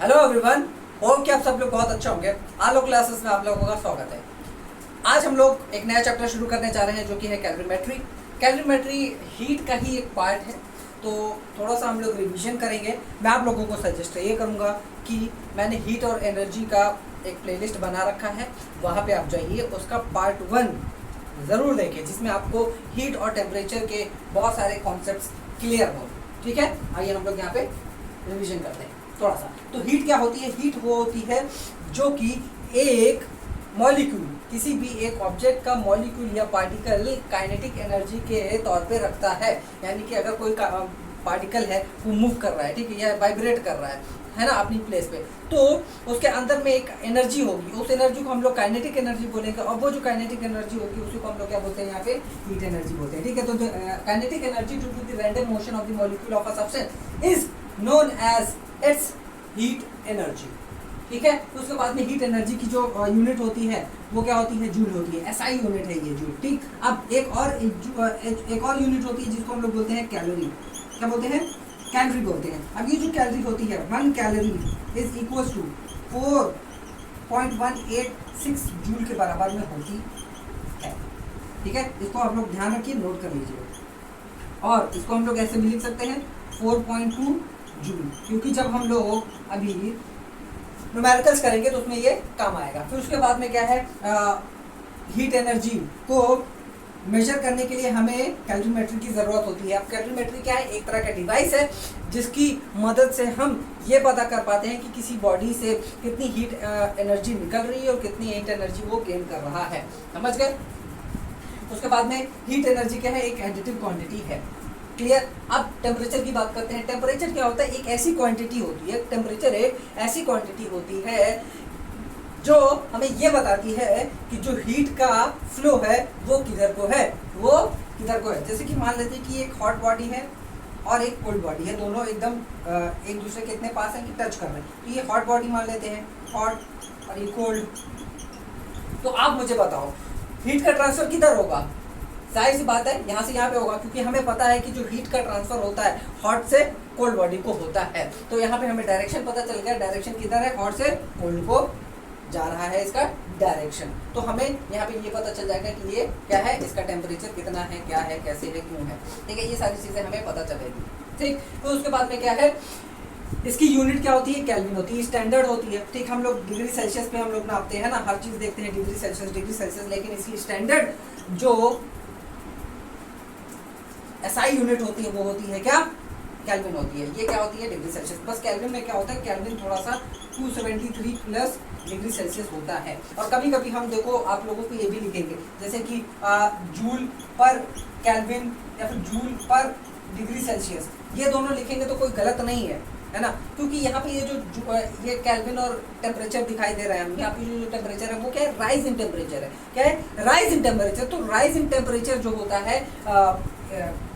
Hello everyone, hope कि आप सब लोग बहुत अच्छे होंगे। आलो क्लासेस में आप लोगों का स्वागत है। आज हम लोग एक नया चैप्टर शुरू करने जा रहे हैं जो कि है कैलोरीमेट्री। कैलोरीमेट्री हीट का ही एक पार्ट है, तो थोड़ा सा हम लोग रिवीजन करेंगे। मैं आप लोगों को सजेस्ट ये करूँगा कि मैंने हीट और एनर्जी का एक प्लेलिस्ट बना रखा है, वहाँ पे आप जाइए, उसका पार्ट 1 ज़रूर देखिए, जिसमें आपको हीट और टेम्परेचर के बहुत सारे कॉन्सेप्ट्स क्लियर हो। ठीक है, आइए हम लोग यहाँ पे रिवीजन करते हैं थोड़ा सा। तो हीट क्या होती है? हीट वो होती है जो कि एक मॉलिक्यूल, किसी भी एक ऑब्जेक्ट का मॉलिक्यूल या पार्टिकल काइनेटिक एनर्जी के तौर पे रखता है। यानी कि अगर कोई पार्टिकल है वो मूव कर रहा है, ठीक है, या वाइब्रेट कर रहा है ना, अपनी प्लेस पे, तो उसके अंदर में एक एनर्जी होगी। उस एनर्जी को हम लोग काइनेटिक एनर्जी बोलेंगे, और वो जो काइनेटिक एनर्जी होगी उसी को हम लोग क्या बोलते हैं? यहाँ पे हीट एनर्जी बोलते हैं। ठीक है, तो kinetic energy due to the random motion of the molecule of a substance is known as its heat energy. ठीक है, तो उसके बाद में हीट एनर्जी की जो यूनिट होती है वो क्या होती है? जूल होती है। एसआई यूनिट है ये जूल। ठीक, अब एक और यूनिट होती है जिसको हम लोग बोलते हैं कैलोरी। क्या बोलते हैं? कैलोरी बोलते हैं। अब ये जो कैलोरी होती है, 1 calorie is equal to 4.186 joule के बराबर में होती है। ठीक है, इसको आप लोग ध्यान रखिए, नोट कर लीजिए। और इसको हम लोग ऐसे भी लिख सकते हैं 4.2 जूल, क्योंकि जब हम लोग अभी न्यूमेरिकल्स करेंगे तो उसमें ये काम आएगा। फिर उसके बाद में क्या है? हीट एनर्जी को मेजर करने के लिए हमें कैलोरीमेट्री की ज़रूरत होती है। अब कैलोरीमेट्री क्या है? एक तरह का डिवाइस है जिसकी मदद से हम ये पता कर पाते हैं कि किसी बॉडी से कितनी हीट एनर्जी निकल रही है और कितनी हीट एनर्जी वो गेन कर रहा है। समझ गए? उसके बाद में हीट एनर्जी क्या है? एक एडिटिव क्वांटिटी है। क्लियर? अब टेम्परेचर की बात करते हैं। टेम्परेचर क्या होता है? एक ऐसी क्वांटिटी होती है, टेम्परेचर एक ऐसी क्वांटिटी होती है जो हमें ये बताती है कि जो हीट का फ्लो है वो किधर को है, वो किधर को है। जैसे कि मान लेते हैं कि एक हॉट बॉडी है और एक कोल्ड बॉडी है, दोनों एकदम एक दूसरे के इतने पास हैं कि टच कर रहे हैं। तो ये हॉट बॉडी मान लेते हैं, हॉट, और ये कोल्ड। तो आप मुझे बताओ हीट का ट्रांसफर किधर होगा? जाहिर सी बात है यहाँ से यहाँ पे होगा, क्योंकि हमें पता है कि जो हीट का ट्रांसफर होता है हॉट से कोल्ड बॉडी को होता है। तो यहाँ पे हमें डायरेक्शन पता चल गया, डायरेक्शन किधर है? हॉट से कोल्ड को जा रहा है इसका डायरेक्शन। तो हमें यहाँ पे ये पता चल जाएगा कि ये क्या है, इसका टेम्परेचर कितना है, क्या है, कैसे है, क्यों है। ठीक है, ये सारी चीज़ें हमें पता चलेगी। ठीक, तो उसके बाद में क्या है? इसकी यूनिट क्या होती है? केल्विन होती है, स्टैंडर्ड होती है। ठीक, हम लोग डिग्री सेल्सियस पे हम लोग नापते हैं ना, हर चीज़ देखते हैं डिग्री सेल्सियस, लेकिन इसकी स्टैंडर्ड जो एसआई यूनिट होती है वो होती है क्या? केल्विन होती है। ये क्या होती है? Degree Celsius. बस केल्विन में क्या होता है? केल्विन थोड़ा सा 273 प्लस डिग्री सेल्सियस होता है। और कभी कभी हम देखो आप लोगों को ये भी लिखेंगे, जैसे कि जूल पर केल्विन या फिर जूल पर डिग्री सेल्सियस, ये दोनों लिखेंगे तो कोई गलत नहीं है ना, क्योंकि यहाँ पे ये जो ये केल्विन और टेम्परेचर दिखाई दे रहा है, यहाँ पे जो टेम्परेचर है वो क्या है? राइज इन टेम्परेचर है। क्या है? Rise in temperature. तो राइज इन टेम्परेचर जो होता है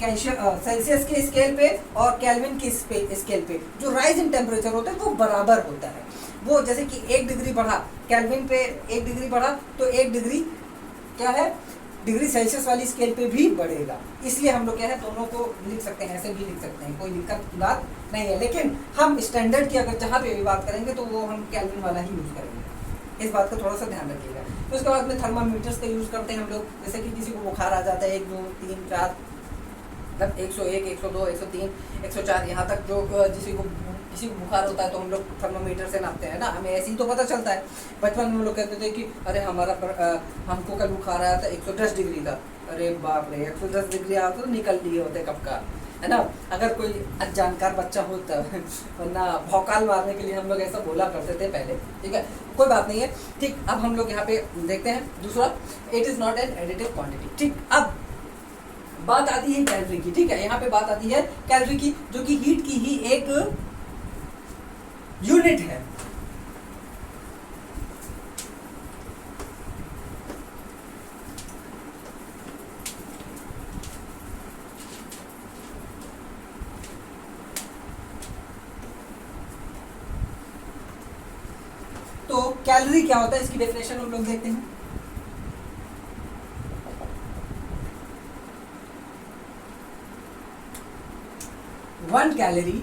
सेल्सियस के स्केल पे और केल्विन के स्केल पे, जो राइज इन टेम्परेचर होता है वो बराबर होता है। वो जैसे कि 1 डिग्री बढ़ा, केल्विन पे 1 डिग्री बढ़ा तो 1 डिग्री क्या है? डिग्री सेल्सियस वाली स्केल पे भी बढ़ेगा। इसलिए हम लोग क्या है, दोनों को लिख सकते हैं, ऐसे भी लिख सकते हैं, कोई दिक्कत की बात नहीं है। लेकिन हम स्टैंडर्ड की अगर जहाँ पे भी बात करेंगे तो वो हम केल्विन वाला ही यूज़ करेंगे। इस बात का थोड़ा सा ध्यान रखिएगा। तो उसके बाद में थर्मामीटर्स का यूज़ करते हैं हम लोग। जैसे कि किसी को बुखार आ जाता है 1 2 3 4, मतलब 101 102 103 104 यहाँ तक, जो किसी को बुखार होता है तो हम लोग थर्मामीटर से नापते हैं ना, हमें ऐसे ही तो पता चलता है। बचपन में हम लोग कहते थे कि अरे हमको कल बुखार आया था 110 डिग्री था। अरे बाप रे, 110 डिग्री आया तो निकल लिए होते कब का, है ना, अगर कोई अनजानकार बच्चा होता वरना भौकाल मारने के लिए हम लोग ऐसा बोला करते थे पहले। ठीक है, कोई बात नहीं है। ठीक, अब हम लोग यहाँ पे देखते हैं दूसरा, it is not an additive quantity. ठीक, अब बात आती है कैलोरी की। ठीक है, यहाँ पे बात आती है कैलोरी की, जो कि हीट की ही एक यूनिट है। तो कैलोरी क्या होता है, इसकी डेफिनेशन हम लोग देखते हैं। 1 calorie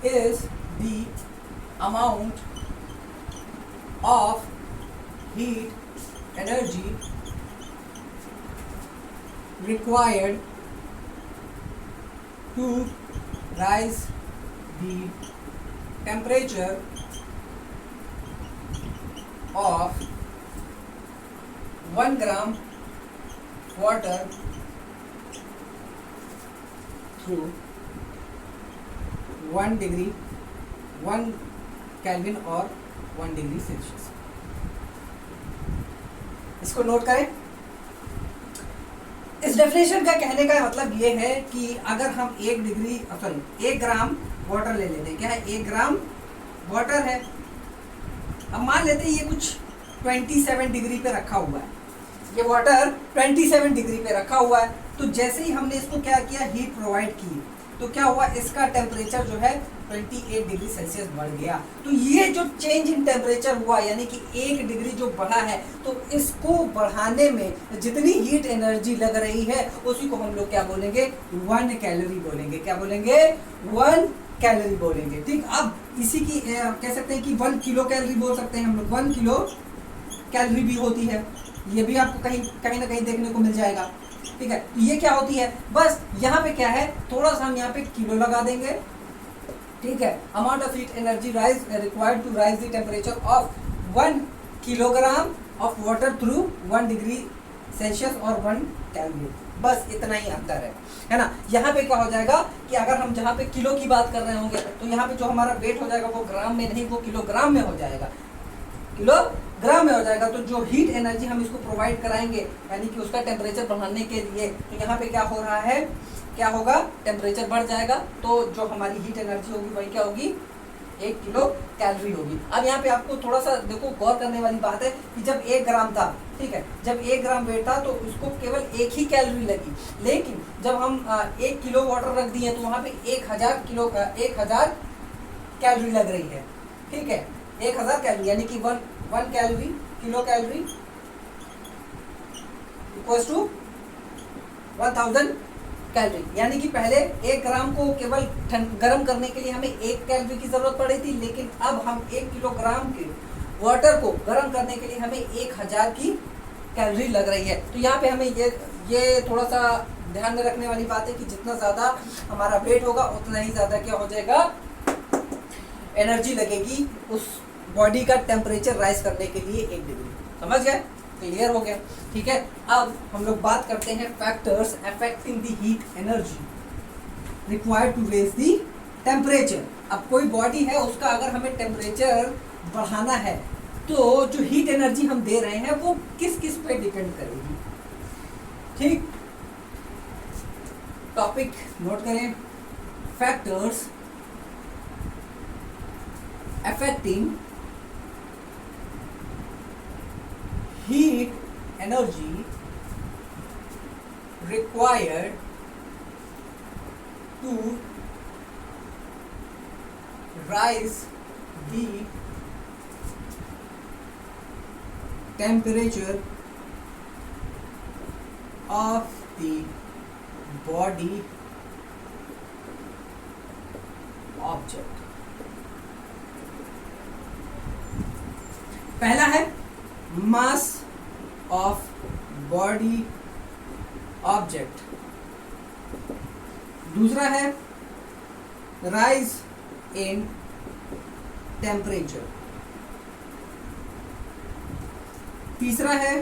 is the amount of heat energy required to rise the temperature of 1 gram water through 1 degree 1 kelvin और 1 डिग्री सेल्सियस। इसको नोट करें। इस डेफिनेशन का कहने का मतलब ये है कि अगर हम 1 ग्राम वाटर ले लेते हैं, क्या है 1 ग्राम वाटर है, अब मान लेते हैं ये कुछ 27 डिग्री पे रखा हुआ है, ये वाटर 27 डिग्री पे रखा हुआ है, तो जैसे ही हमने इसको क्या किया, हीट प्रोवाइड की, तो क्या हुआ, इसका टेम्परेचर जो है 28 डिग्री सेल्सियस बढ़ गया। तो ये जो चेंज इन टेम्परेचर हुआ, यानी कि 1 डिग्री जो बढ़ा है, तो इसको बढ़ाने में जितनी हीट एनर्जी लग रही है उसी को हम लोग क्या बोलेंगे, 1 कैलोरी बोलेंगे। क्या बोलेंगे, 1 कैलोरी बोलेंगे। ठीक, अब इसी की कह सकते हैं कि 1 किलो कैलोरी बोल सकते हैं हम लोग। 1 किलो कैलोरी भी होती है, ये भी आपको कहीं ना कहीं देखने को मिल जाएगा। ठीक है, ये क्या होती है, बस यहाँ पे क्या है, थोड़ा सा हम यहाँ पे किलो लगा देंगे। ठीक है, amount of heat energy required to raise the temperature of 1 kilogram of water through 1 degree Celsius और 1 कैलोरी। बस इतना ही अंतर है ना। यहाँ पे क्या हो जाएगा कि अगर हम जहाँ पे किलो की बात कर रहे होंगे, तो यहाँ पे जो हमारा वेट हो जाएगा वो ग्राम में नहीं, वो किलोग्राम में हो जाएगा, किलोग्राम में हो जाएगा। तो जो हीट एनर्जी हम इसको प्रोवाइड कराएंगे, यानी कि उसका टेम्परेचर बढ़ाने के लिए, तो यहाँ पे क्या हो रहा है, क्या होगा, टेम्परेचर बढ़ जाएगा, तो जो हमारी हीट एनर्जी होगी वही क्या होगी, 1 किलो कैलोरी होगी। अब यहाँ पे आपको थोड़ा सा देखो, गौर करने वाली बात है कि जब 1 ग्राम था, ठीक है, जब 1 ग्राम वेट था तो उसको केवल 1 ही कैलोरी लगी, लेकिन जब हम 1 किलो वाटर रख दिए तो वहाँ पे 1000 कैलोरी लग रही है। ठीक है, 1000 कैलोरी, यानी कि 1 calorie, kilo calorie equals to 1000 calorie. यानी कि पहले 1 ग्राम को केवल गर्म करने के लिए हमें 1 कैलोरी की जरूरत पड़ी थी, लेकिन अब हम 1 किलोग्राम के वाटर को गर्म करने के लिए हमें 1000 की कैलोरी लग रही है। तो यहाँ पे हमें ये थोड़ा सा ध्यान में रखने वाली बात है कि जितना ज़्यादा हमारा वेट होगा उतना ही ज़्यादा क्या हो जाएगा, एनर्जी लगेगी उस बॉडी का टेम्परेचर राइज करने के लिए 1 डिग्री। समझ गए, क्लियर हो गया। ठीक है, अब हम लोग बात करते हैं factors affecting the heat energy required to raise the temperature. अब कोई बॉडी है, उसका अगर हमें टेम्परेचर बढ़ाना है, तो जो हीट एनर्जी हम दे रहे हैं वो किस किस पे डिपेंड करेगी। ठीक, टॉपिक नोट करें, factors affecting heat energy required to rise the temperature of the body object। पहला है मास ऑफ बॉडी ऑब्जेक्ट, दूसरा है राइज इन टेम्परेचर, तीसरा है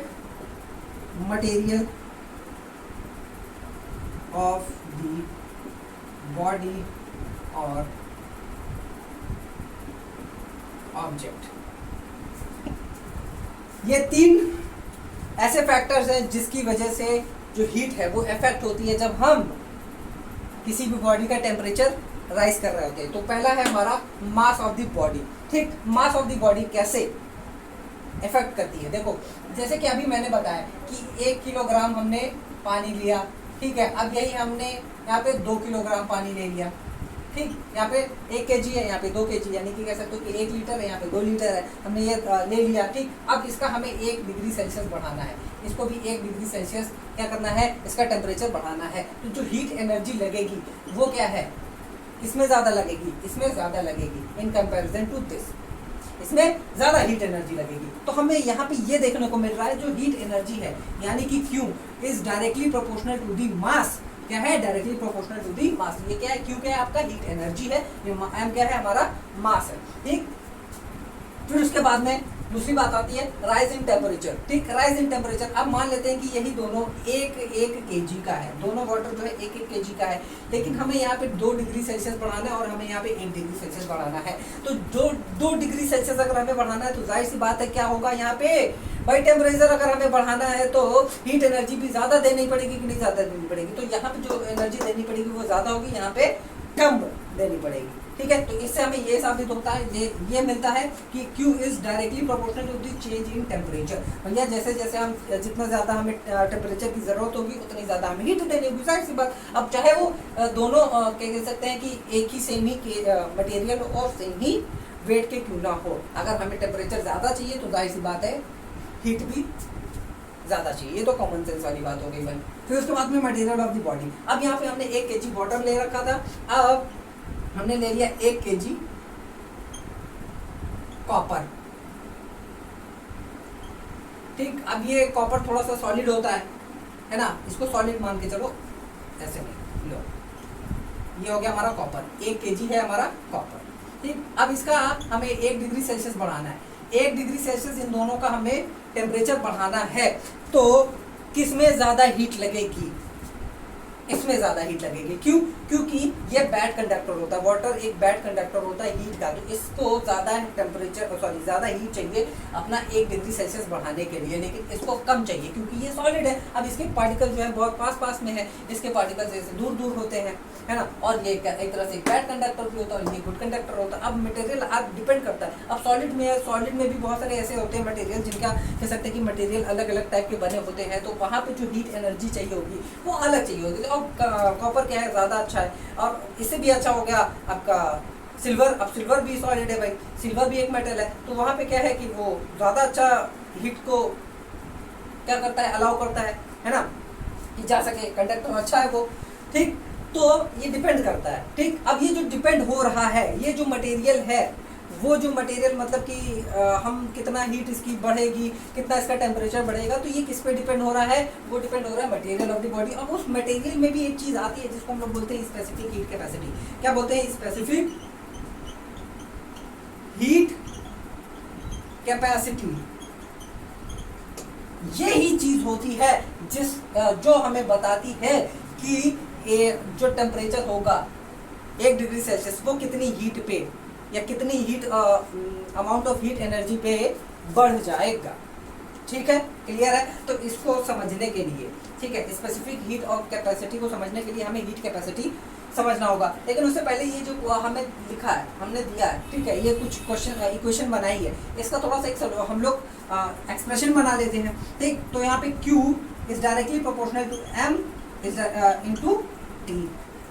मटेरियल ऑफ द बॉडी और ऑब्जेक्ट। ये 3 ऐसे फैक्टर्स हैं जिसकी वजह से जो हीट है वो इफेक्ट होती है जब हम किसी भी बॉडी का टेम्परेचर राइज कर रहे होते हैं। तो पहला है हमारा मास ऑफ द बॉडी। ठीक, मास ऑफ द बॉडी कैसे इफेक्ट करती है, देखो जैसे कि अभी मैंने बताया कि 1 किलोग्राम हमने पानी लिया। ठीक है, अब यही हमने यहाँ पे 2 किलोग्राम पानी ले लिया। ठीक, यहाँ पे 1 kg है, यहाँ पे 2 kg, यानी कि कह सकते हो कि 1 लीटर है, यहाँ पे 2 लीटर है, हमने ये ले लिया। ठीक, अब इसका हमें 1 डिग्री सेल्सियस बढ़ाना है, इसको भी 1 डिग्री सेल्सियस क्या करना है, इसका टेम्परेचर बढ़ाना है। तो जो हीट एनर्जी लगेगी वो क्या है, इसमें ज़्यादा लगेगी, इसमें ज़्यादा लगेगी इन कंपैरिजन टू दिस, इसमें ज़्यादा हीट एनर्जी लगेगी। तो हमें यहाँ पे ये देखने को मिल रहा है जो हीट एनर्जी है यानी कि Q is directly proportional to the mass. क्या है? Directly proportional to the mass. ये क्या है? Q क्या है? आपका हीट एनर्जी है, ये M क्या है? हमारा मास है। ठीक, फिर उसके बाद में दूसरी बात आती है राइज इन टेम्परेचर। ठीक, राइज इन टेम्परेचर। अब मान लेते हैं कि यही दोनों एक केजी का है, दोनों वाटर जो है एक केजी का है, लेकिन हमें यहाँ पे 2 डिग्री सेल्सियस बढ़ाना है और हमें यहाँ पे 1 डिग्री सेल्सियस बढ़ाना है। तो जो 2 डिग्री सेल्सियस अगर हमें बढ़ाना है तो जाहिर सी बात है क्या होगा यहाँ पे भाई, टेम्परेचर अगर हमें बढ़ाना है तो हीट एनर्जी भी ज़्यादा देनी पड़ेगी कि नहीं ज़्यादा देनी पड़ेगी? तो यहाँ पे जो एनर्जी देनी पड़ेगी वो ज़्यादा होगी, यहाँ पे कम देनी पड़ेगी। ठीक है, तो इससे हमें ये साबित होता है, ये मिलता है कि Q is directly proportional to the change in temperature. भैया जैसे जैसे हम जितना ज़्यादा हमें टेम्परेचर की ज़रूरत होगी उतनी ज़्यादा हमें हीट देनी होगी, जाहिर सी बात। अब चाहे वो दोनों कह सकते हैं कि एक ही सेम ही मटेरियल और सेम ही वेट के क्यों ना हो, अगर हमें टेम्परेचर ज़्यादा चाहिए तो जाहिर सी बात है हीट भी ज़्यादा चाहिए। ये तो कॉमन सेंस वाली बात हो गई भाई। फिर उसके बाद में मटेरियल ऑफ द बॉडी। अब यहाँ पे हमने 1 केजी वाटर ले रखा था, अब हमने ले लिया 1 केजी कॉपर। ठीक, अब ये कॉपर थोड़ा सा सॉलिड होता है ना, इसको सॉलिड मान के चलो, ऐसे नहीं लो, ये हो गया हमारा कॉपर, 1 केजी है हमारा कॉपर। ठीक, अब इसका हमें 1 डिग्री सेल्सियस बढ़ाना है, 1 डिग्री सेल्सियस इन दोनों का हमें टेम्परेचर बढ़ाना है। तो किसमें ज़्यादा हीट लगेगी? इसमें ज़्यादा हीट लगेगी। क्यों? क्योंकि ये बैड कंडक्टर होता है, वाटर एक बैड कंडक्टर होता है हीट का, तो इसको ज़्यादा टेम्परेचर ज़्यादा हीट चाहिए अपना 1 डिग्री सेल्सियस बढ़ाने के लिए, लेकिन इसको कम चाहिए क्योंकि ये सॉलिड है। अब इसके पार्टिकल जो है बहुत पास में है, इसके पार्टिकल जैसे दूर होते हैं, है ना, और ये एक तरह से बैड कंडक्टर भी होता है और ये गुड कंडक्टर होता है। अब मटेरियल आप डिपेंड करता है, अब सॉलिड में है, सॉलिड में भी बहुत सारे ऐसे होते हैं मटेरियल जिनका कह सकते हैं कि मटेरियल अलग अलग टाइप के बने होते हैं, तो वहाँ पे जो हीट एनर्जी चाहिए होगी वो अलग चाहिए होगी। और कॉपर क्या है, ज़्यादा अच्छा है, और इससे भी अच्छा हो गया आपका सिल्वर। अब सिल्वर भी सॉलिड है भाई, सिल्वर भी एक मेटल है, तो वहाँ पे क्या है कि वो ज़्यादा अच्छा हीट को क्या करता है, अलाउ करता है ना, कि जा सके, कंडक्टर अच्छा है वो। ठीक, तो ये डिपेंड करता है। ठीक, अब ये जो डिपेंड हो रहा है, ये जो मटेरियल है, वो जो मटेरियल मतलब कि हम कितना हीट इसकी बढ़ेगी, कितना इसका टेम्परेचर बढ़ेगा, तो ये किस पे डिपेंड हो रहा है? वो डिपेंड हो रहा है मटेरियल ऑफ द बॉडी। अब उस मटेरियल में भी एक चीज़ आती है जिसको हम लोग बोलते हैं स्पेसिफिक हीट कैपेसिटी। क्या बोलते हैं? Specific heat capacity. यही चीज़ होती है जो हमें बताती है कि जो टेम्परेचर होगा 1 डिग्री सेल्सियस, वो कितनी हीट पे या कितनी heat amount of heat energy पे बढ़ जाएगा। ठीक है, क्लियर है? तो इसको समझने के लिए, ठीक है, स्पेसिफिक हीट और कैपेसिटी को समझने के लिए हमें हीट कैपेसिटी समझना होगा। लेकिन उससे पहले ये जो हमें लिखा है, हमने दिया है, ठीक है, ये कुछ इक्वेशन बनाई है, इसका थोड़ा सा हम लोग एक्सप्रेशन बना देते हैं। ठीक, तो यहाँ पे Q is directly proportional to M is into T,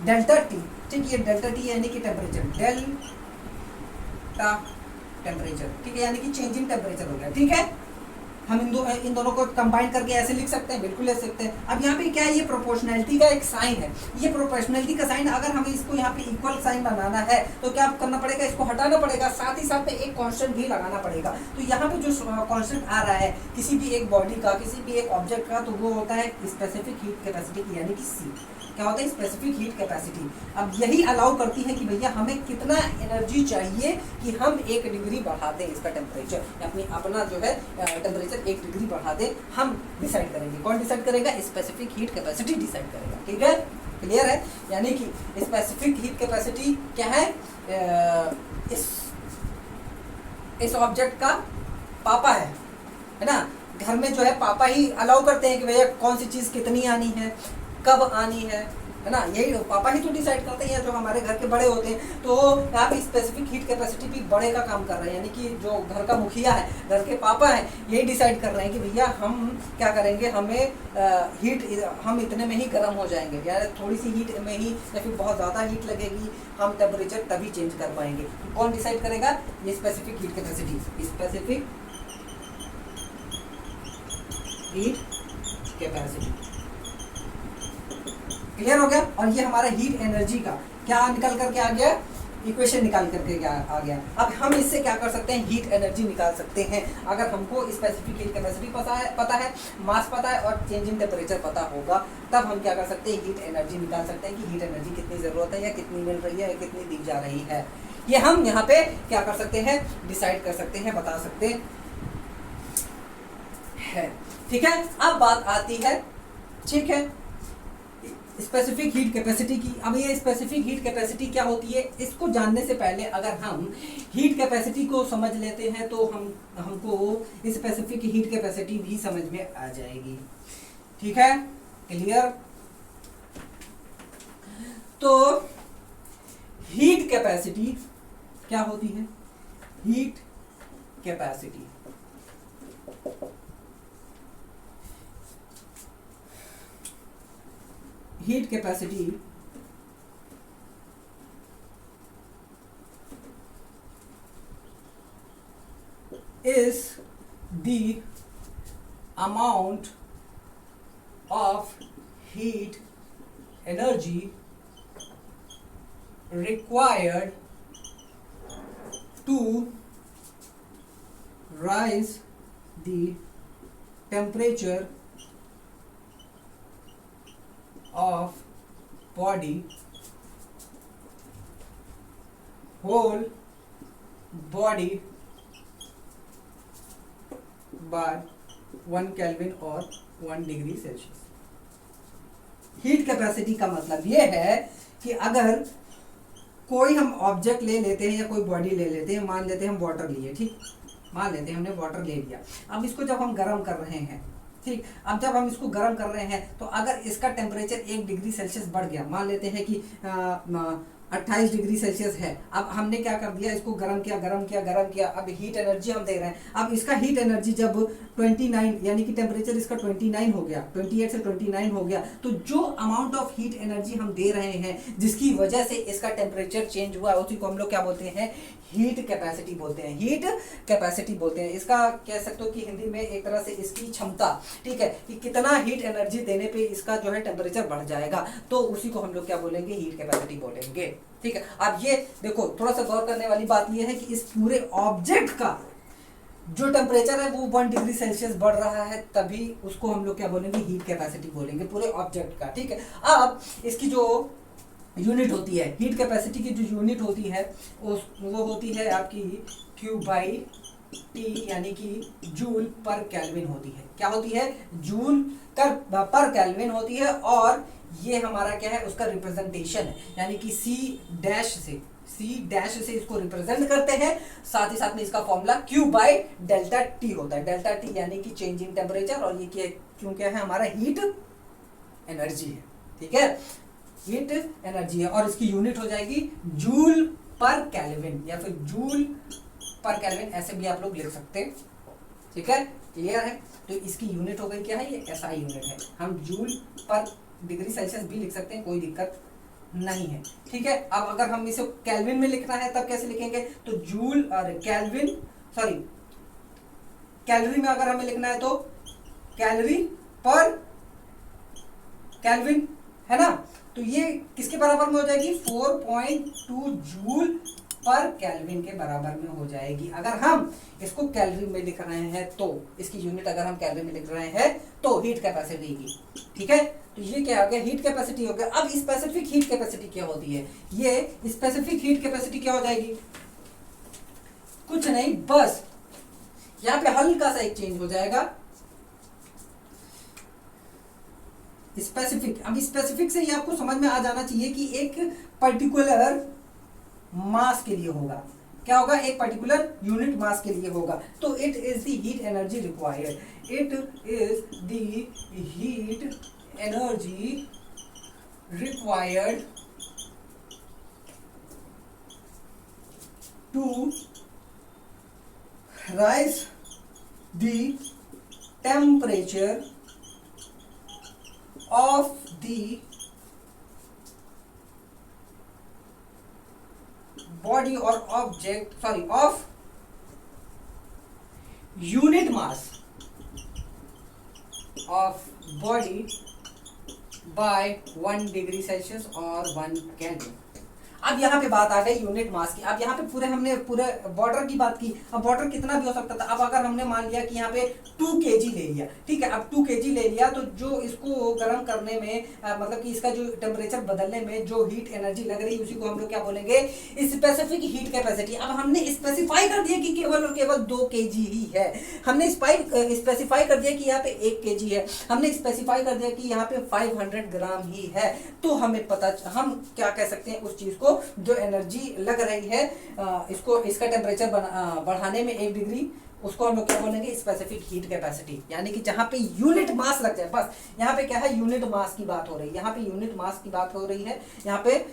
delta T। ठीक, ये डेल्टा T यानी कि टेम्परेचर, डेल्टा टेम्परेचर, ठीक है, यानी कि चेंजिंग टेम्परेचर हो गया। ठीक है, हम इन दोनों को कंबाइन करके ऐसे लिख सकते हैं, बिल्कुल ले सकते हैं। अब यहाँ पे क्या है, ये प्रोपोर्शनैलिटी का एक साइन है, ये प्रोपोर्शनैलिटी का साइन, अगर हमें इसको यहाँ पे इक्वल साइन बनाना है तो क्या करना पड़ेगा, इसको हटाना पड़ेगा, साथ ही साथ में एक कांस्टेंट भी लगाना पड़ेगा। तो यहाँ पे जो कांस्टेंट आ रहा है किसी भी एक बॉडी का, किसी भी एक ऑब्जेक्ट का, तो वो होता है स्पेसिफिक हीट कैपेसिटी, यानी कि C। क्या होता है? Specific heat capacity. अब यही अलाउ करती है कि भैया हमें कितना एनर्जी चाहिए कि हम 1 डिग्री बढ़ा दें इसका टेम्परेचर, अपना जो है टेम्परेचर 1 डिग्री बढ़ा दें, हम डिसाइड करेंगे। कौन डिसाइड करेगा? स्पेसिफिक हीट कैपेसिटी डिसाइड करेगा। ठीक है, क्लियर है? यानी कि स्पेसिफिक हीट कैपेसिटी क्या है? इस ऑब्जेक्ट का पापा है ना, घर में जो है पापा ही अलाउ करते हैं कि भैया कौन सी चीज़ कितनी आनी है, कब आनी है ना, यही पापा ही तो डिसाइड करते हैं, जो हमारे घर के बड़े होते हैं। तो यहाँ पे स्पेसिफिक हीट कैपेसिटी भी बड़े का काम कर रहे हैं, यानी कि जो घर का मुखिया है, घर के पापा हैं, यही डिसाइड कर रहे हैं कि भैया हम क्या करेंगे, हमें हीट हम इतने में ही गर्म हो जाएंगे, या थोड़ी सी हीट में ही, या फिर बहुत ज़्यादा हीट लगेगी, हम टेम्परेचर तभी चेंज कर पाएंगे। तो कौन डिसाइड करेगा? ये specific heat capacity, specific heat capacity. Clear हो गया? और ये हमारा हीट एनर्जी का क्या निकल करके आ गया, इक्वेशन निकाल करके आ गया। अब हम इससे क्या कर सकते हैं, हीट एनर्जी निकाल सकते हैं। अगर हमको स्पेसिफिक हीट कैपेसिटी पता है, मास पता है और चेंज इन टेम्परेचर पता होगा, तब हम क्या कर सकते हैं, हीट एनर्जी निकाल सकते हैं कि हीट एनर्जी कितनी ज़रूरत है या कितनी मिल रही है या कितनी दी जा रही है। ये हम यहाँ पे क्या कर सकते हैं, डिसाइड कर सकते हैं, बता सकते हैं। ठीक है, अब बात आती है, ठीक है, स्पेसिफिक हीट कैपेसिटी की। अब ये स्पेसिफिक हीट कैपेसिटी क्या होती है, इसको जानने से पहले अगर हम हीट कैपेसिटी को समझ लेते हैं तो हमको स्पेसिफिक हीट कैपेसिटी भी समझ में आ जाएगी। ठीक है, क्लियर। तो हीट कैपेसिटी क्या होती है, heat capacity heat capacity is the amount of heat energy required to rise the temperature of body, whole body by 1 kelvin और 1 डिग्री सेल्सियस। हीट कैपेसिटी का मतलब ये है कि अगर कोई हम ऑब्जेक्ट ले लेते हैं या कोई बॉडी ले लेते हैं, मान लेते हैं हम वाटर लिए, ठीक, मान लेते हैं हमने वाटर ले लिया। अब इसको जब हम गर्म कर रहे हैं, ठीक, अब जब हम इसको गर्म कर रहे हैं तो अगर इसका टेम्परेचर 1 डिग्री सेल्सियस बढ़ गया, मान लेते हैं कि 28 डिग्री सेल्सियस है, अब हमने क्या कर दिया, इसको गर्म किया, अब हीट एनर्जी हम दे रहे हैं। अब इसका हीट एनर्जी जब 29 यानी कि टेम्परेचर इसका 29 हो गया, 28 से 29 हो गया, तो जो अमाउंट ऑफ हीट एनर्जी हम दे रहे हैं जिसकी वजह से इसका टेम्परेचर चेंज हुआ, उसी को हम लोग क्या बोलते हैं, हीट कैपेसिटी बोलते हैं, हीट कैपेसिटी बोलते हैं। इसका कह सकते हो कि हिंदी में एक तरह से इसकी क्षमता, ठीक है, कि कितना हीट एनर्जी देने पे इसका जो है टेम्परेचर बढ़ जाएगा, तो उसी को हम लोग क्या बोलेंगे, हीट कैपेसिटी बोलेंगे। ठीक है, अब ये देखो थोड़ा सा गौर करने वाली बात ये है कि इस पूरे ऑब्जेक्ट का जो टेम्परेचर है वो 1 डिग्री सेल्सियस बढ़ रहा है, तभी उसको हम लोग क्या बोलेंगे, हीट कैपेसिटी बोलेंगे पूरे ऑब्जेक्ट का। ठीक है, अब इसकी जो यूनिट होती है, हीट कैपेसिटी की जो यूनिट होती है वो होती है आपकी Q/T, यानी कि जूल पर केल्विन होती है। क्या होती है, जूल पर केल्विन होती है, और ये हमारा क्या है, उसका रिप्रेजेंटेशन है, यानी कि C डैश से इसको रिप्रेजेंट करते हैं। साथ ही साथ में इसका फॉर्मूला Q/ΔT होता है, डेल्टा टी यानी कि चेंज इन टेम्परेचर, और ये क्यों क्या है, हमारा हीट एनर्जी है। ठीक है, हीट एनर्जी है, और इसकी यूनिट हो जाएगी जूल पर केल्विन या फिर जूल पर केल्विन, ऐसे भी आप लोग लिख सकते हैं। ठीक है, क्लियर है। तो इसकी यूनिट हो गई क्या है, ये SI यूनिट है। हम जूल पर डिग्री सेल्सियस भी लिख सकते हैं, कोई दिक्कत नहीं है। ठीक है, अब अगर हम इसे केल्विन में लिखना है तब कैसे लिखेंगे, तो जूल और कैलोरी में अगर हमें लिखना है तो कैलोरी पर केल्विन, है ना। तो ये किसके बराबर में हो जाएगी, 4.2 जूल पर केल्विन के बराबर में हो जाएगी। अगर हम इसको कैलोरी में लिख रहे हैं तो इसकी यूनिट अगर हम कैलोरी में लिख रहे हैं तो हीट कैपेसिटी की। ठीक है, तो ये क्या हो गया, हीट कैपेसिटी हो गया। अब स्पेसिफिक हीट कैपेसिटी क्या होती है, ये स्पेसिफिक हीट कैपेसिटी क्या हो जाएगी, कुछ नहीं, बस यहाँ पे हल्का सा एक चेंज हो जाएगा, स्पेसिफिक। अब स्पेसिफिक से ये आपको समझ में आ जाना चाहिए कि एक पर्टिकुलर मास के लिए होगा। क्या होगा, एक पर्टिकुलर यूनिट मास के लिए होगा। तो it is the heat energy required, it is the heat energy required to raise the temperature of the body or object, of unit mass of body by 1 degree Celsius और 1 kelvin. अब यहाँ पे बात आ गई यूनिट मास की। अब यहाँ पे हमने पूरे वाटर की बात की। अब वाटर कितना भी हो सकता था। अब अगर हमने मान लिया कि यहाँ पे 2 kg ले लिया, ठीक है, अब 2 kg ले लिया, तो जो इसको गर्म करने में मतलब कि इसका जो टेम्परेचर बदलने में जो हीट एनर्जी लग रही है उसी को हम लोग क्या बोलेंगे, स्पेसिफिक हीट कैपेसिटी। अब हमने स्पेसिफाई कर दिया कि केवल और केवल 2 kg ही है। हमने स्पेसिफाई कर दिया कि यहाँ पे 1 kg है, हमने स्पेसिफाई कर दिया कि यहाँ पे 500 ग्राम ही है। तो हमें हम क्या कह सकते हैं, उस चीज को जो एनर्जी लग रही है इसका टेम्परेचर बढ़ाने में 1 डिग्री, उसको हम लोग क्या बोलेंगे, स्पेसिफिक हीट कैपेसिटी। यानी कि जहां पे यूनिट मास लग जाए, बस यहाँ पे क्या है, यूनिट मास की बात हो रही है, यहाँ पे यूनिट मास की बात हो रही है। यहाँ पे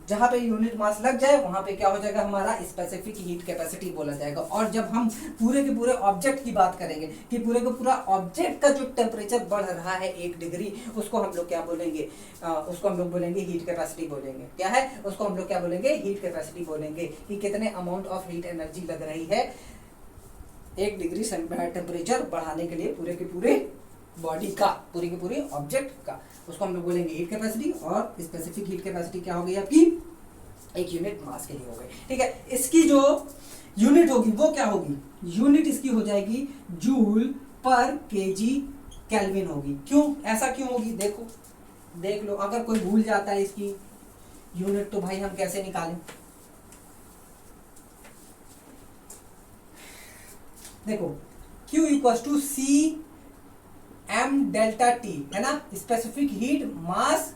जहां पे यूनिट मास लग जाए वहां पे क्या हो जाएगा, हमारा स्पेसिफिक हीट कैपेसिटी बोला जाएगा। और जब हम पूरे के पूरे ऑब्जेक्ट की बात करेंगे कि पूरे का पूरा ऑब्जेक्ट का जो टेम्परेचर बढ़ रहा है 1 डिग्री, उसको हम लोग क्या बोलेंगे, उसको हम लोग बोलेंगे हीट कैपेसिटी बोलेंगे। क्या है, उसको हम लोग क्या बोलेंगे, हीट कैपेसिटी बोलेंगे कि कितने अमाउंट ऑफ हीट एनर्जी लग रही है 1 डिग्री टेम्परेचर बढ़ाने के लिए पूरे के पूरे बॉडी का, पूरे के पूरे ऑब्जेक्ट का, उसको हम लोग बोलेंगे हीट कैपेसिटी। और स्पेसिफिक हीट कैपेसिटी क्या हो गई आपकी, एक यूनिट मास के लिए हो गई। ठीक है, इसकी जो यूनिट होगी वो क्या होगी, यूनिट इसकी हो जाएगी जूल पर केजी केल्विन होगी। क्यों, ऐसा क्यों होगी, देखो देख लो, अगर कोई भूल जाता है इसकी यूनिट तो भाई हम कैसे निकालें। देखो Q equal to C M delta T है ना, specific heat mass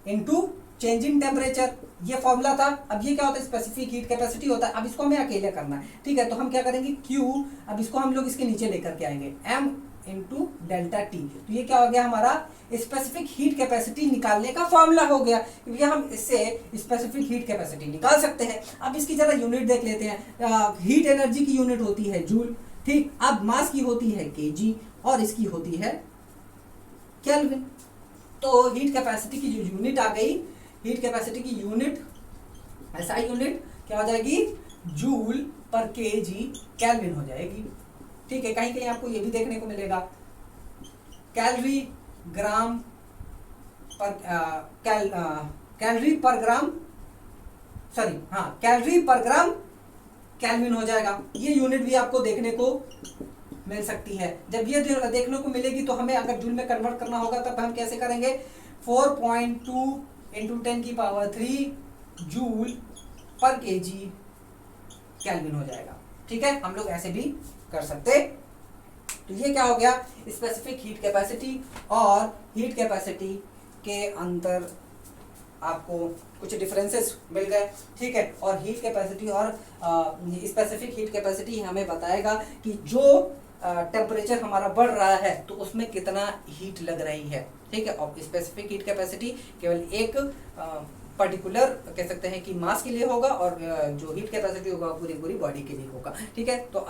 into change in temperature, ये फॉर्मूला था। अब ये क्या होता है, स्पेसिफिक हीट कैपेसिटी होता है। अब इसको हमें अकेले करना है, ठीक है, तो हम क्या करेंगे, Q, अब इसको हम लोग इसके नीचे लेकर के आएंगे, M इंटू डेल्टा टी। तो ये क्या हो गया, हमारा स्पेसिफिक हीट कैपेसिटी निकालने का फॉर्मूला हो गया, क्योंकि हम इससे स्पेसिफिक हीट कैपेसिटी निकाल सकते हैं। अब इसकी जरा यूनिट देख लेते हैं। हीट एनर्जी की यूनिट होती है जूल, ठीक, अब मास की होती है केजी और इसकी होती है केल्विन। तो हीट कैपेसिटी की जो यूनिट आ गई, हीट कैपेसिटी की यूनिट, ऐसा यूनिट क्या हो जाएगी, जूल पर केजी केल्विन हो जाएगी। ठीक है, कहीं कहीं आपको ये भी देखने को मिलेगा कैलोरी ग्राम पर कैलोरी पर ग्राम, सॉरी हाँ, कैलोरी पर ग्राम केल्विन हो जाएगा। ये यूनिट भी आपको देखने को मिल सकती है। जब ये देखने को मिलेगी तो हमें अगर जूल में कन्वर्ट करना होगा तब हम कैसे करेंगे, 4.2 इंटू 10 की पावर 3 जूल पर केजी केल्विन हो जाएगा। ठीक है, हम लोग ऐसे भी कर सकते। तो ये क्या हो गया, स्पेसिफिक हीट कैपेसिटी और हीट कैपेसिटी के अंदर आपको कुछ डिफरेंसेस मिल गए। ठीक है, और हीट कैपेसिटी और स्पेसिफिक हीट कैपेसिटी हमें बताएगा कि जो टेम्परेचर हमारा बढ़ रहा है तो उसमें कितना हीट लग रही है। ठीक है, और स्पेसिफिक हीट कैपेसिटी केवल एक पर्टिकुलर कह सकते हैं कि मास के लिए होगा और जो हीट कैपेसिटी होगा पूरी पूरी बॉडी के लिए होगा। ठीक है, तो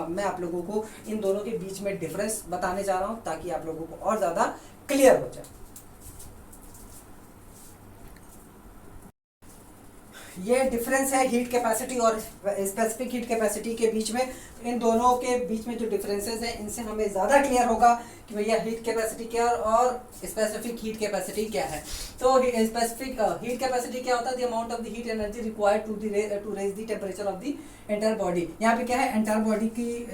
मैं आप लोगों को इन दोनों के बीच में डिफरेंस बताने जा रहा हूं ताकि आप लोगों को और ज़्यादा क्लियर हो जाए। ये डिफरेंस है हीट कैपेसिटी और स्पेसिफिक हीट कैपेसिटी के बीच में। इन दोनों के बीच में जो डिफरेंसेस हैं इनसे हमें ज़्यादा क्लियर होगा कि भैया हीट कैपेसिटी क्या और स्पेसिफिक हीट कैपेसिटी क्या है। तो स्पेसिफिक हीट कैपेसिटी क्या होता है, the amount of the heat energy required to raise the temperature of the entire body. यहाँ पे क्या है, एंटायर बॉडी की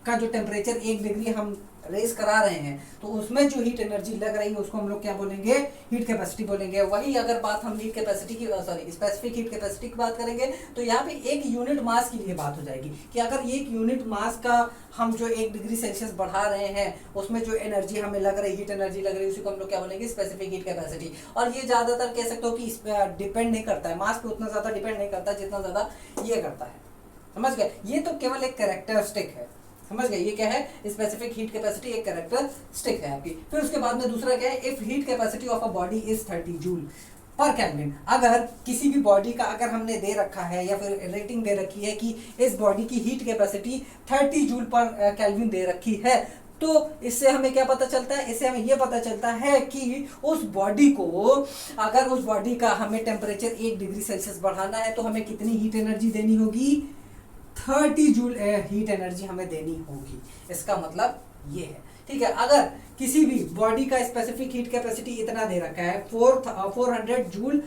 का जो टेम्परेचर 1 डिग्री हम रेस करा रहे हैं तो उसमें जो हीट एनर्जी लग रही है उसको हम लोग क्या बोलेंगे, हीट कैपेसिटी बोलेंगे। वही अगर बात हम हीट कैपेसिटी की स्पेसिफिक हीट कैपेसिटी की बात करेंगे तो यहाँ पे एक यूनिट मास के लिए बात हो जाएगी कि अगर एक यूनिट मास का हम जो 1 डिग्री सेल्सियस बढ़ा रहे हैं उसमें जो एनर्जी हमें लग रही है, हीट एनर्जी लग रही है, उसी को हम लोग क्या बोलेंगे, स्पेसिफिक हीट कैपेसिटी। और ये ज़्यादातर कह सकते हो कि इस पर डिपेंड नहीं करता है, मास पे उतना ज़्यादा डिपेंड नहीं करता जितना ज़्यादा ये करता है। समझ गए, ये तो केवल एक कैरेक्टरिस्टिक है। समझ गए, ये क्या है, स्पेसिफिक हीट कैपेसिटी एक कैरेक्टरिस्टिक है आपकी। फिर उसके बाद में दूसरा क्या है, if heat capacity of a body is 30 joule पर केल्विन। अगर किसी भी बॉडी का अगर हमने दे रखा है या फिर रेटिंग दे रखी है कि इस बॉडी की हीट कैपेसिटी 30 जूल पर केल्विन दे रखी है, तो इससे हमें क्या पता चलता है, इससे हमें यह पता चलता है कि उस बॉडी को, अगर उस बॉडी का हमें टेम्परेचर 1 डिग्री सेल्सियस बढ़ाना है तो हमें कितनी हीट एनर्जी देनी होगी, 30 जूल हीट एनर्जी हमें देनी होगी। इसका मतलब ये है। ठीक है, अगर किसी भी बॉडी का स्पेसिफिक हीट कैपेसिटी इतना दे रखा है 400 जूल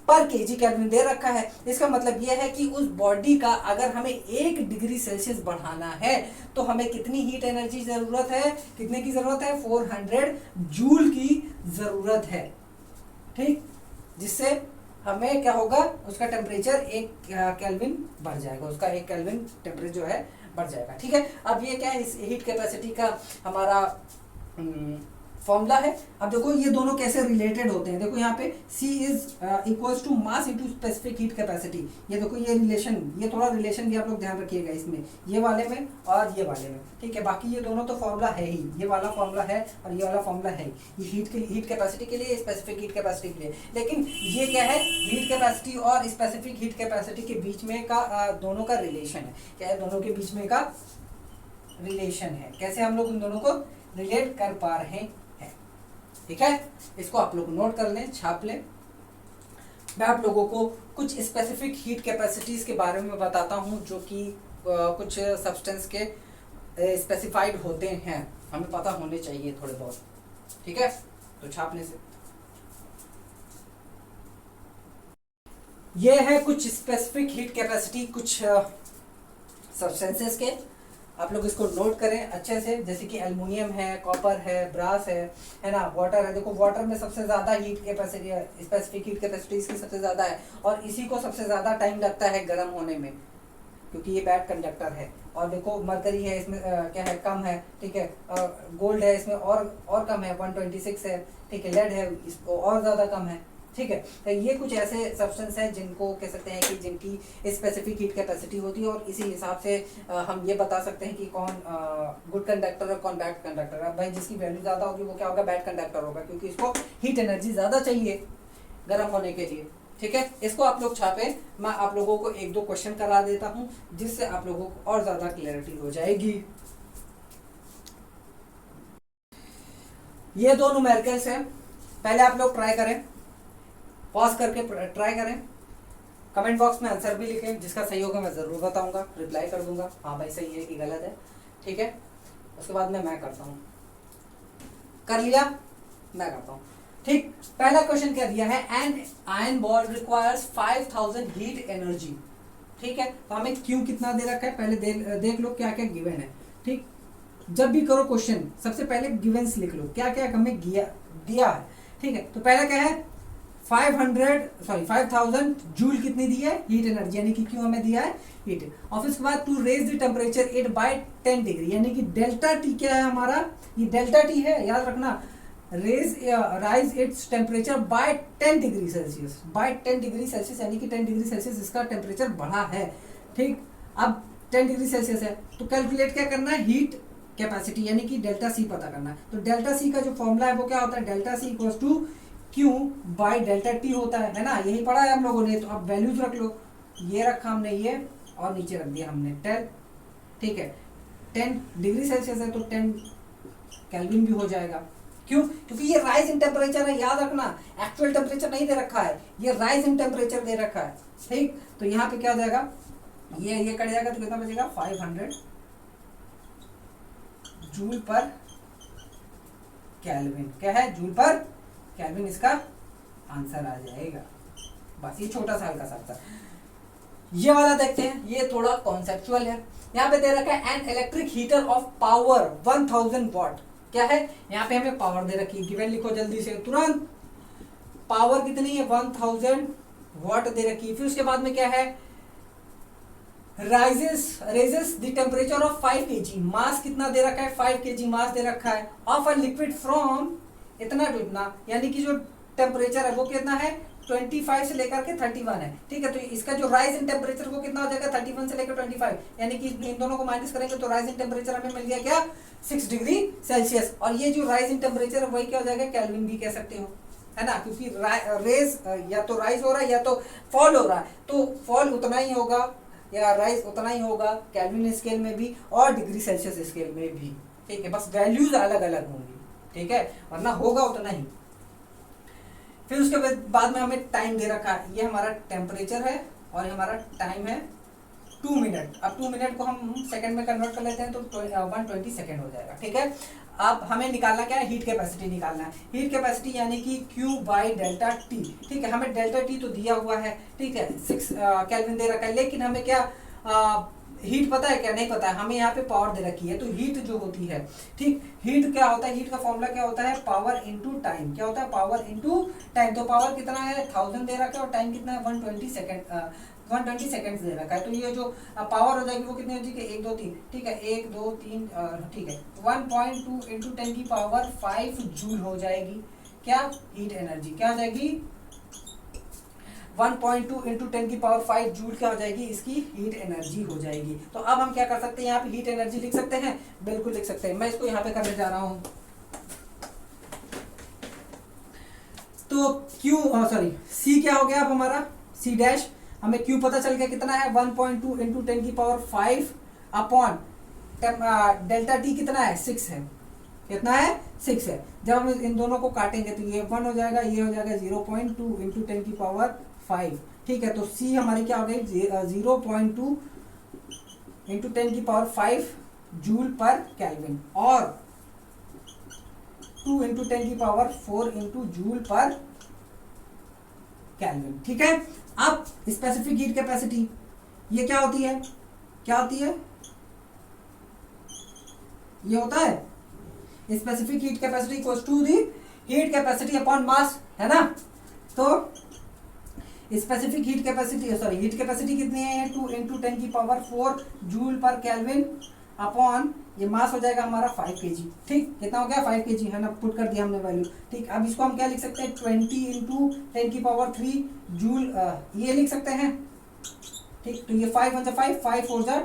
पर केजी केल्विन दे रखा है। इसका मतलब यह है कि उस बॉडी का अगर हमें 1 डिग्री सेल्सियस बढ़ाना है तो हमें कितनी हीट एनर्जी जरूरत है, कितने की जरूरत है, 400 जूल की जरूरत है। ठीक, जिससे हमें क्या होगा, उसका टेम्परेचर 1 केल्विन बढ़ जाएगा, उसका 1 केल्विन टेम्परेचर जो है बढ़ जाएगा। ठीक है, अब ये क्या है, इस हीट कैपेसिटी का हमारा फॉर्मूला है। अब देखो ये दोनों कैसे रिलेटेड होते हैं। देखो यहाँ पे C is equals to mass into specific heat capacity. ये देखो ये रिलेशन, ये थोड़ा रिलेशन भी आप लोग ध्यान रखिएगा इसमें, ये वाले में और ये वाले में। ठीक है, बाकी ये दोनों तो फॉर्मूला है ही, ये वाला फॉर्मूला है और ये वाला फॉर्मूला है, ये हीट कैपेसिटी के लिए, स्पेसिफिक हीट कैपेसिटी के लिए। लेकिन ये क्या है, हीट कैपेसिटी और स्पेसिफिक हीट कैपेसिटी के बीच में का दोनों का रिलेशन है। क्या है, दोनों के बीच में का रिलेशन है। कैसे हम लोग उन दोनों को रिलेट कर पा रहे हैं। ठीक है, इसको आप लोग नोट कर लें, छाप लें। मैं आप लोगों को कुछ स्पेसिफिक हीट कैपेसिटीज के बारे में बताता हूं जो कि कुछ सब्सटेंस के स्पेसिफाइड होते हैं, हमें पता होने चाहिए थोड़े बहुत। ठीक है, तो छापने से ये है कुछ स्पेसिफिक हीट कैपेसिटी कुछ सब्सटेंसेस के। आप लोग इसको नोट करें अच्छे से, जैसे कि एल्युमिनियम है, कॉपर है, ब्रास है ना, वाटर है। देखो वाटर में सबसे ज़्यादा हीट कैपेसिटी है, स्पेसिफिक हीट कैपेसिटी इसकी सबसे ज़्यादा है और इसी को सबसे ज़्यादा टाइम लगता है गर्म होने में, क्योंकि ये बैड कंडक्टर है। और देखो मरकरी है, इसमें क्या है, कम है। ठीक है, गोल्ड है, इसमें और कम है, 126 है। ठीक है, लेड है, इसको और ज़्यादा कम है। ठीक है, तो ये कुछ ऐसे सब्सटेंस हैं जिनको कह सकते हैं कि जिनकी स्पेसिफिक हीट कैपेसिटी होती है और इसी हिसाब से हम ये बता सकते हैं कि कौन गुड कंडक्टर और कौन बैड कंडक्टर है। भाई जिसकी वैल्यू ज़्यादा होगी वो क्या होगा, बैड कंडक्टर होगा, क्योंकि इसको हीट एनर्जी ज़्यादा चाहिए गर्म होने के लिए। ठीक है, इसको आप लोग छापे। मैं आप लोगों को 1-2 क्वेश्चन करा देता हूँ जिससे आप लोगों को और ज़्यादा क्लैरिटी हो जाएगी। ये दो न्यूमेरिकल्स हैं, पहले आप लोग ट्राई करें, पॉज करके ट्राई करें, कमेंट बॉक्स में आंसर भी लिखें, जिसका सही होगा मैं ज़रूर बताऊंगा, रिप्लाई कर दूंगा हाँ भाई सही है कि गलत है। ठीक है, उसके बाद में मैं करता हूँ, कर लिया, मैं करता हूँ। ठीक, पहला क्वेश्चन क्या दिया है, an iron ball requires 5000 heat energy. ठीक है, तो हमें क्यों कितना दे रखा है, पहले देख लो क्या क्या गिवन है। ठीक, जब भी करो क्वेश्चन सबसे पहले गिवन्स लिख लो, क्या क्या हमें दिया है। ठीक है, तो पहला क्या है, 5000 जूल कितनी दी है, हीट एनर्जी, यानी कि क्यों हमें दिया है, हीट। और फिर उसके बाद to raise the temperature it by 10 degree, यानी कि डेल्टा टी क्या है हमारा, ये डेल्टा टी है, याद रखना, raise its temperature by 10 degree Celsius, by 10 degree Celsius, यानी कि 10 डिग्री सेल्सियस इसका टेम्परेचर बढ़ा है। ठीक, अब 10 डिग्री सेल्सियस है तो कैलकुलेट क्या करना है, हीट कैपेसिटी यानी कि डेल्टा सी पता करना है। तो डेल्टा सी का जो फॉर्मूला है वो क्या होता है, delta C equals to Q by delta T होता है ना, यही पढ़ा है हम लोगों ने। तो अब वैल्यूज रख लो, ये रखा हमने ये और नीचे रख दिया हमने 10। ठीक है, 10 डिग्री सेल्सियस है तो 10 केल्विन भी हो जाएगा। क्यों, क्योंकि ये राइज इन टेम्परेचर है, याद रखना, एक्चुअल टेम्परेचर नहीं दे रखा है, ये राइज इन टेम्परेचर दे रखा है। ठीक, तो यहाँ पे क्या हो जाएगा, ये कट जाएगा तो कितना बचेगा, 500 जूल पर केल्विन। क्या है, जूल पर केल्विन, इसका आंसर आ जाएगा। बस ये छोटा सा हल्का सा। ये वाला देखते हैं, ये थोड़ा कॉन्सेप्चुअल है। यहाँ पे दे रखा है an electric heater of power 1000 what. क्या है, यहाँ पे हमें पावर दे रखी है, गिवन लिखो जल्दी से तुरंत। पावर कितनी है, 1000 वॉट दे रखी है। फिर उसके बाद में क्या है, raises the temperature of 5 kg, मास कितना दे रखा है, 5 kg मास दे रखा है, ऑफ अ लिक्विड फ्रॉम इतना टू इतना, यानी कि जो टेम्परेचर है वो कितना है, 25 से लेकर के 31 है। ठीक है, तो इसका जो राइज इन टेम्परेचर वो कितना हो जाएगा, 31 से लेकर 25, यानी कि इन दोनों को माइनस करेंगे तो राइज इन टेम्परेचर हमें मिल गया क्या, 6 डिग्री सेल्सियस। और ये जो राइज इन टेम्परेचर है वही क्या हो जाएगा, केल्विन भी कह सकते हो, है ना, क्योंकि रेज या तो राइज हो रहा है या तो फॉल हो रहा है, तो फॉल उतना ही होगा या राइज उतना ही होगा केल्विन स्केल में भी और डिग्री सेल्सियस स्केल में भी। ठीक है, बस वैल्यूज अलग अलग होंगी। ठीक है, वरना होगा उतना ही। फिर उसके बाद में हमें टाइम दे रखा है, ये हमारा टेम्परेचर है और ये हमारा टाइम है 2 मिनट। अब 2 मिनट को हम सेकंड में कन्वर्ट कर लेते हैं तो 120 सेकंड हो जाएगा। ठीक है, अब हमें निकालना क्या है, हीट कैपेसिटी निकालना है। हीट कैपेसिटी यानी कि Q बाई डेल्टा टी। ठीक है, हमें डेल्टा टी तो दिया हुआ है, ठीक है, 6 केल्विन दे रखा है, लेकिन हमें क्या हीट पता है क्या, नहीं पता है, हमें यहाँ पे पावर दे रखी है। तो हीट जो होती है, ठीक, हीट क्या होता है, हीट का फॉर्मूला क्या होता है, पावर इनटू टाइम। क्या होता है, पावर इनटू टाइम। तो पावर कितना है, 1000 दे रखा है, और टाइम कितना है, 120 सेकेंड, 120 सेकेंड्स दे रखा है। तो ये जो पावर हो जाएगी वो कितनी हो जाएगी, 1 2 3, ठीक है, 1 2 3, ठीक है, 1.2 इंटू 10 की पावर 5 जूल हो जाएगी। क्या, हीट एनर्जी क्या हो जाएगी, 1.2 इंटू 10 की पावर 5 जूल क्या हो जाएगी, इसकी हीट एनर्जी हो जाएगी। तो अब हम क्या कर सकते हैं, यहाँ पे हीट एनर्जी लिख सकते हैं, बिल्कुल लिख सकते हैं। मैं इसको यहाँ पे करने जा रहा हूँ। तो Q सॉरी C क्या हो गया अब हमारा, C डैश, हमें Q पता चल गया कितना है, 1.2 इंटू 10 की पावर 5 अपॉन डेल्टा टी कितना है, 6 है। कितना है, 6 है। जब हम इन दोनों को काटेंगे तो ये 1 हो जाएगा, ये हो जाएगा 0.2 इंटू 10 की पावर 5। ठीक है, तो C हमारी क्या हो गई, 0.2 इंटू 10 की पावर 5 जूल पर केल्विन, और 2 इंटू 10 की पावर 4 इंटू जूल पर केल्विन। ठीक है, अब स्पेसिफिक हीट कैपेसिटी ये क्या होती है, क्या होती है, ये होता है specific heat capacity equals to the heat capacity upon mass, है ना। तो specific heat capacity, sorry heat capacity कितनी है, 2 इंटू 10 की पावर 4 जूल पर केल्विन अपॉन ये मास हो जाएगा हमारा 5 kg। ठीक, कितना हो गया, 5 kg, है ना, पुट कर दिया हमने वैल्यू। ठीक, अब इसको हम क्या लिख सकते हैं, 20 इंटू 10 की पावर 3 जूल, ये लिख सकते हैं। ठीक, तो ये 5 1 जा 5, 5 4 जा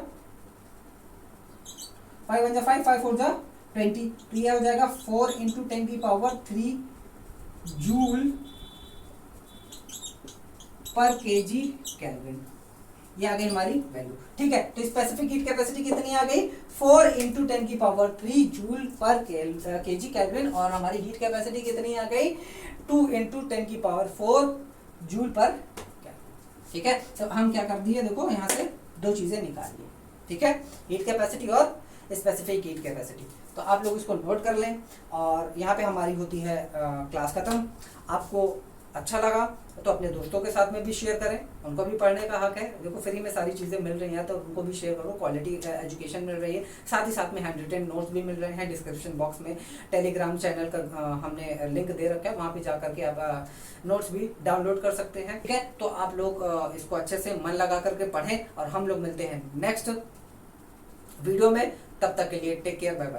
5 1 जा 5, 5 4 जा 20, तो ये हो जाएगा 4 इंटू 10 की पावर 3 जूल पर केजी केल्विन। ये आ गई हमारी वैल्यू। ठीक है, तो स्पेसिफिक हीट कैपेसिटी कितनी आ गई, 4 इंटू 10 की पावर 3 जूल पर केजी केल्विन, और हमारी हीट कैपेसिटी कितनी आ गई, 2 इंटू 10 की पावर 4 जूल पर केल्विन। ठीक है, तो हम क्या कर दिए, देखो यहाँ से दो चीजें निकाल ली। ठीक है, हीट कैपेसिटी और स्पेसिफिक हीट कैपेसिटी। तो आप लोग इसको नोट कर लें, और यहाँ पे हमारी होती है क्लास खत्म। आपको अच्छा लगा तो अपने दोस्तों के साथ में भी शेयर करें, उनको भी पढ़ने का हक है। देखो फ्री में सारी चीज़ें मिल रही हैं तो उनको भी शेयर करो, क्वालिटी एजुकेशन मिल रही है। साथ ही साथ में हैंड रिटन नोट्स भी मिल रहे हैं। डिस्क्रिप्शन बॉक्स में टेलीग्राम चैनल का हमने लिंक दे रखा है, वहाँ पे जा करके आप नोट्स भी डाउनलोड कर सकते हैं। ठीक है, तो आप लोग इसको अच्छे से मन लगा करके पढ़ें, और हम लोग मिलते हैं नेक्स्ट वीडियो में। तब तक के लिए टेक केयर, बाय बाय।